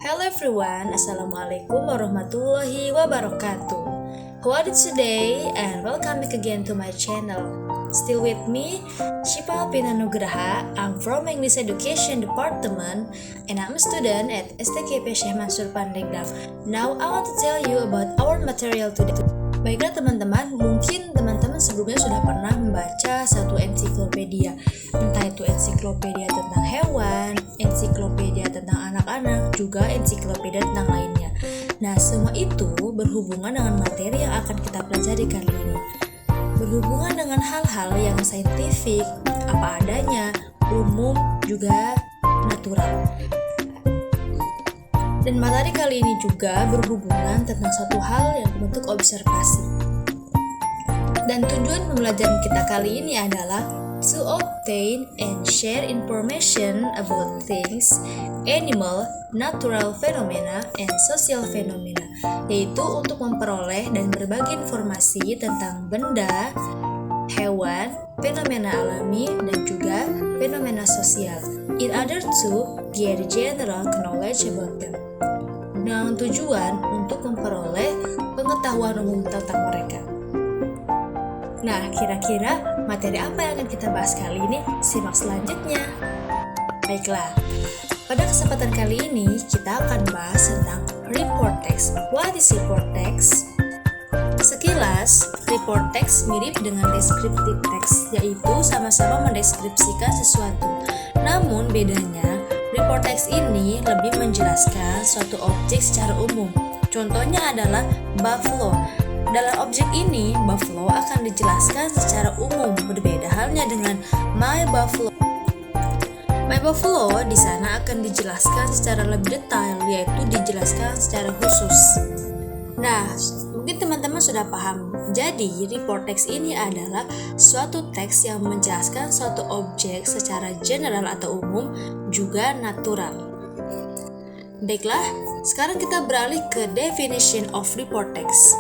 Hello everyone, Assalamualaikum warahmatullahi wabarakatuh. How are you today and welcome back again to my channel. Still with me, Shipa Alpina Nugraha. I'm from English Education Department and I'm a student at STKP Syekh Mansur Pandeglang. Now I want to tell you about our material today. Baiklah teman-teman, mungkin teman-teman sebelumnya sudah pernah membaca satu ensiklopedia. Entah itu ensiklopedia tentang hewan, ensiklopedia tentang anak-anak, juga ensiklopedia tentang lainnya. Nah, semua itu berhubungan dengan materi yang akan kita pelajari kali ini. Berhubungan dengan hal-hal yang saintifik, apa adanya, umum, juga natural. Dan materi kali ini juga berhubungan tentang suatu hal yang bentuk observasi. Dan tujuan pembelajaran kita kali ini adalah to obtain and share information about things, animal, natural phenomena, and social phenomena, yaitu untuk memperoleh dan berbagi informasi tentang benda, hewan, fenomena alami, dan juga fenomena sosial, in order to get general knowledge about them, dengan tujuan untuk memperoleh pengetahuan umum tentang mereka. Nah, kira-kira materi apa yang akan kita bahas kali ini? Simak selanjutnya. Baiklah, pada kesempatan kali ini kita akan bahas tentang report text. What is report text? Sekilas, report text mirip dengan descriptive text, yaitu sama-sama mendeskripsikan sesuatu. Namun bedanya, report text ini lebih menjelaskan suatu objek secara umum. Contohnya adalah buffalo. Dalam objek ini, buffalo akan dijelaskan secara umum, berbeda halnya dengan my buffalo. My buffalo di sana akan dijelaskan secara lebih detail, yaitu dijelaskan secara khusus. Nah, mungkin teman-teman sudah paham. Jadi, report text ini adalah suatu teks yang menjelaskan suatu objek secara general atau umum, juga natural. Baiklah, sekarang kita beralih ke definition of report text.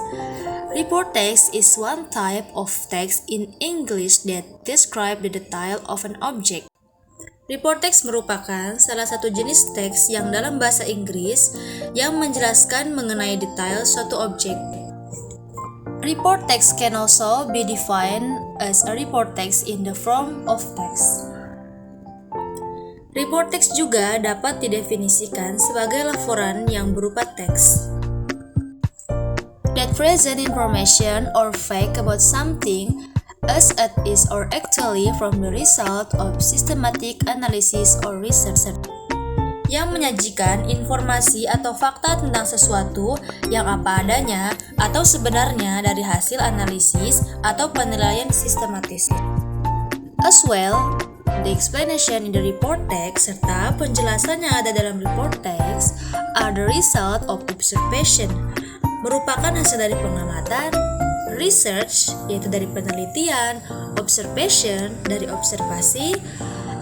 Report text is one type of text in English that describe the detail of an object. Report text merupakan salah satu jenis teks yang dalam bahasa Inggris yang menjelaskan mengenai detail suatu objek. Report text can also be defined as a report text in the form of text. Report text juga dapat didefinisikan sebagai laporan yang berupa teks that present information or fact about something as it is or actually from the result of systematic analysis or research, yang menyajikan informasi atau fakta tentang sesuatu yang apa adanya atau sebenarnya dari hasil analisis atau penilaian sistematis. As well, the explanation in the report text serta penjelasan yang ada dalam report text are the result of observation, merupakan hasil dari pengamatan, research, yaitu dari penelitian, observation, dari observasi,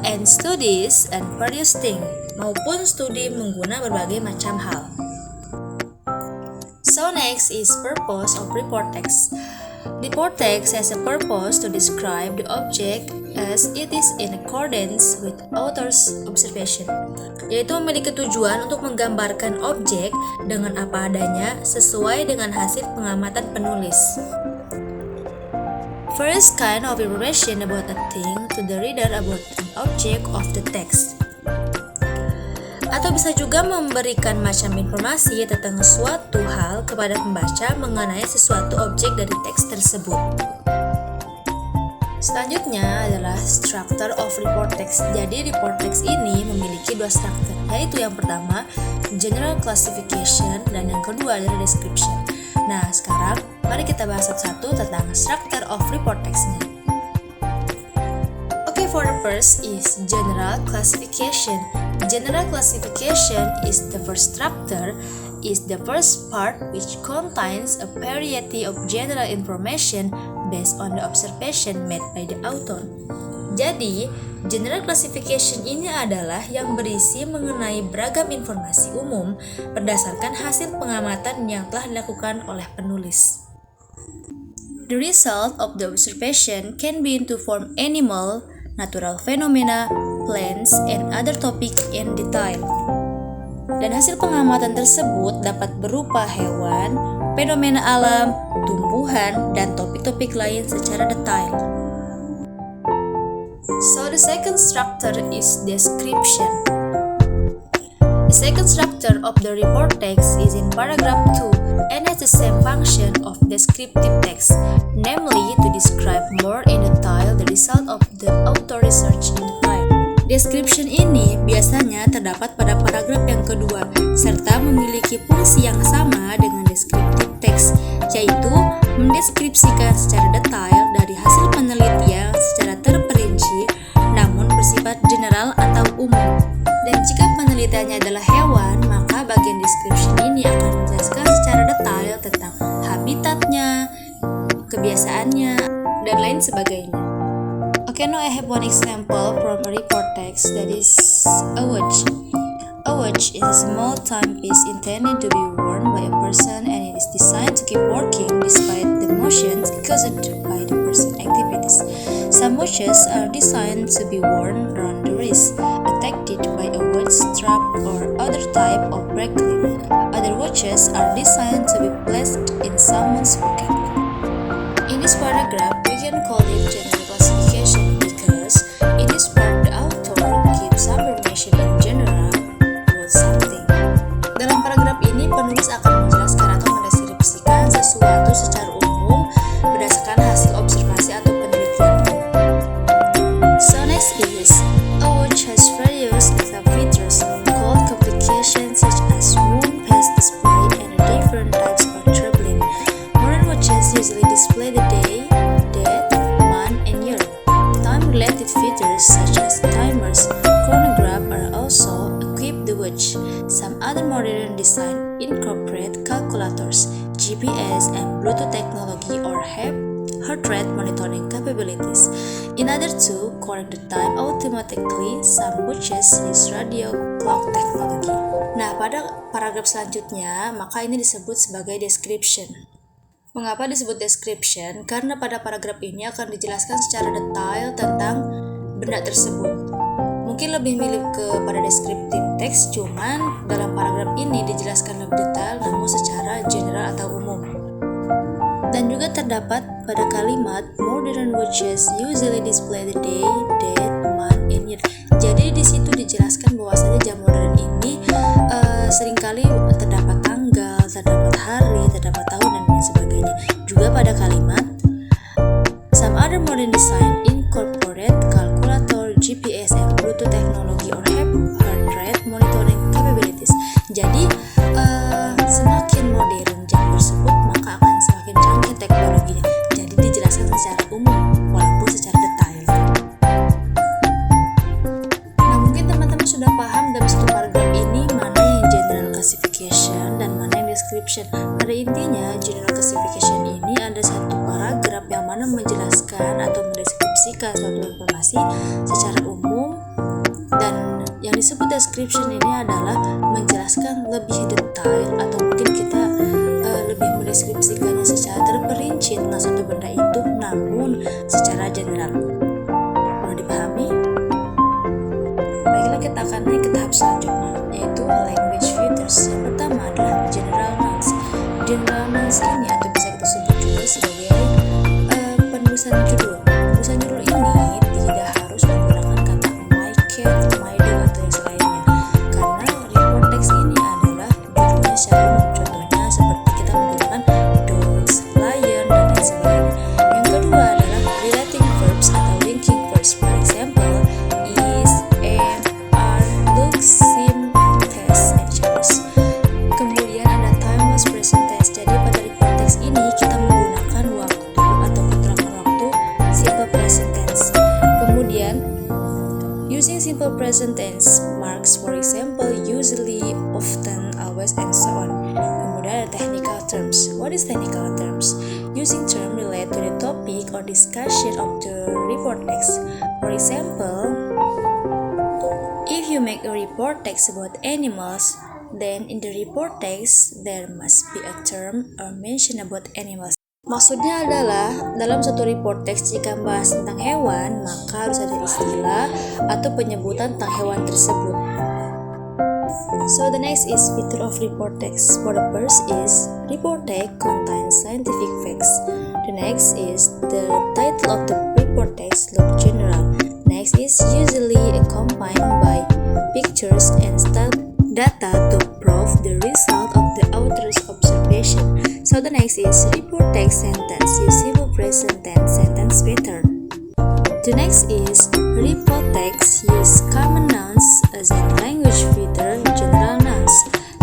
and studies and various things, maupun studi mengguna berbagai macam hal. So next is purpose of report text. Report text has a purpose to describe the object as it is in accordance with author's observation, yaitu memiliki tujuan untuk menggambarkan objek dengan apa adanya sesuai dengan hasil pengamatan penulis. First kind of information about a thing to the reader about an object of the text. Atau bisa juga memberikan macam informasi tentang suatu hal kepada pembaca mengenai sesuatu objek dari teks tersebut. Selanjutnya adalah structure of report text. Jadi report text ini memiliki dua struktur, yaitu yang pertama general classification dan yang kedua adalah description. Nah, sekarang mari kita bahas satu-satu tentang structure of report text-nya. For the first is general classification. General classification is the first structure, is the first part which contains a variety of general information based on the observation made by the author. Jadi, general classification ini adalah yang berisi mengenai beragam informasi umum berdasarkan hasil pengamatan yang telah dilakukan oleh penulis. The result of the observation can be into form animal, natural phenomena, plants, and other topics in detail. Dan hasil pengamatan tersebut dapat berupa hewan, fenomena alam, tumbuhan, dan topik-topik lain secara detail. So the second structure is description. The second structure of the report text is in paragraph 2 and has the same function of descriptive text, namely to describe more in detail the result of the author research in the file. Description ini biasanya terdapat pada paragraf yang kedua, serta memiliki fungsi yang sama dengan descriptive text, yaitu mendeskripsikan secara detail dari hasil penelitian secara terperinci, namun bersifat general atau umum. Dan jika penelitiannya adalah hewan, maka bagian description ini akan menjelaskan secara detail tentang habitatnya, kebiasaannya, dan lain sebagainya. Okay, now I have one example from a report text that is a watch. A watch is a small timepiece intended to be worn by a person, and it is designed to keep working despite the motions caused by the person's activities. Some watches are designed to be worn around the wrist, attached by a watch strap or other type of bracelet. Other watches are designed to be placed in someone's pocket. In this paragraph, we can call it general classification because in this part the author gives some information in general about something. Dalam paragraf ini, penulis akan menjelaskan atau mendeskripsikan sesuatu secara umum berdasarkan hasil observasi atau penelitian. So next is, a watch has various extra features called complications such as moon phase display and different types of traveling. Modern watches usually display the day, date, month, and year. Time-related features such as timers, chronograph are also equipped the watch. Some other modern design incorporate calculators, GPS, and Bluetooth technology or have heart rate monitoring capabilities. In order to correct the time automatically, some watches use radio clock technology. Nah, pada paragraf selanjutnya, maka ini disebut sebagai description. Mengapa disebut description? Karena pada paragraf ini akan dijelaskan secara detail tentang benda tersebut. Mungkin lebih mirip kepada descriptive text, cuman dalam paragraf ini dijelaskan lebih detail namun secara general atau umum. Dan juga terdapat pada kalimat modern watches usually display the day, date, month, and year. Jadi di situ dijelaskan bahwasanya jam modern ini seringkali terdapat tanggal, terdapat hari, terdapat tahun, dan lain sebagainya. Juga pada kalimat some other modern design incorporate calculator, GPS, and Bluetooth technology or have heart rate monitoring capabilities. Jadi semakin modern jam tersebut, maka akan semakin canggih teknologinya. Jadi dijelaskan secara umum walaupun secara detail. Nah, mungkin teman-teman sudah paham dalam satu paragraf ini mana yang general classification dan mana yang description. Pada intinya, general classification ini ada satu paragraf yang mana menjelaskan atau mendeskripsikan suatu informasi secara umum, dan yang disebut description ini adalah menjelaskan lebih detail atau mungkin kita lebih mendeskripsikannya secara terperinci tentang satu benda itu, namun secara general. Perlu dipahami? Baiklah, kita akan naik ke tahap selanjutnya, yaitu language features. Yang pertama adalah general nouns. General nouns ini atau bisa kita sebut juga sebagai penulisan judul. Penulisan judul ini tidak harus menggunakan kata my cat, my dog, atau yang selainnya, karena report text ini adalah judulnya secara umum. Contohnya seperti kita menggunakan dogs, lion, dan lain sebagainya. Yang kedua adalah relating verbs atau linking verbs. For example, is, am, are, look, seem, taste, and shows. Kemudian ada timeless present tense. Jadi pada report text ini kita menggunakan waktu atau keterangan waktu simple present tense. Kemudian using simple present tense marks, for example, usually, often, always, and so on. Kemudian ada technical terms. What is technical terms? Using term relate to the topic or discussion of the report text. For example, if you make a report text about animals, then in the report text there must be a term or mention about animals. Maksudnya adalah dalam satu report text jika membahas tentang hewan, maka harus ada istilah atau penyebutan tentang hewan tersebut. So the next is feature of report text. For the first is report text contains scientific facts. The next is the title of the report text look general. Next is usually accompanied by pictures and data to prove the result of the author's observation. So the next is report text sentence. Use simple present tense sentence pattern. The next is report text. Use common nouns as in language feature, general nouns.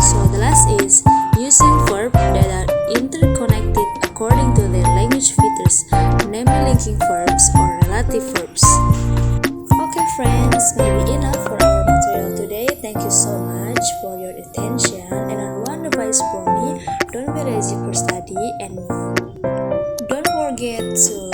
So the last is using verbs that are interconnected according to their language features, namely linking verbs or relative verbs. Okay friends, maybe enough for our material today. Thank you so much for your attention, and our one advice for me, don't be lazy for study and don't forget to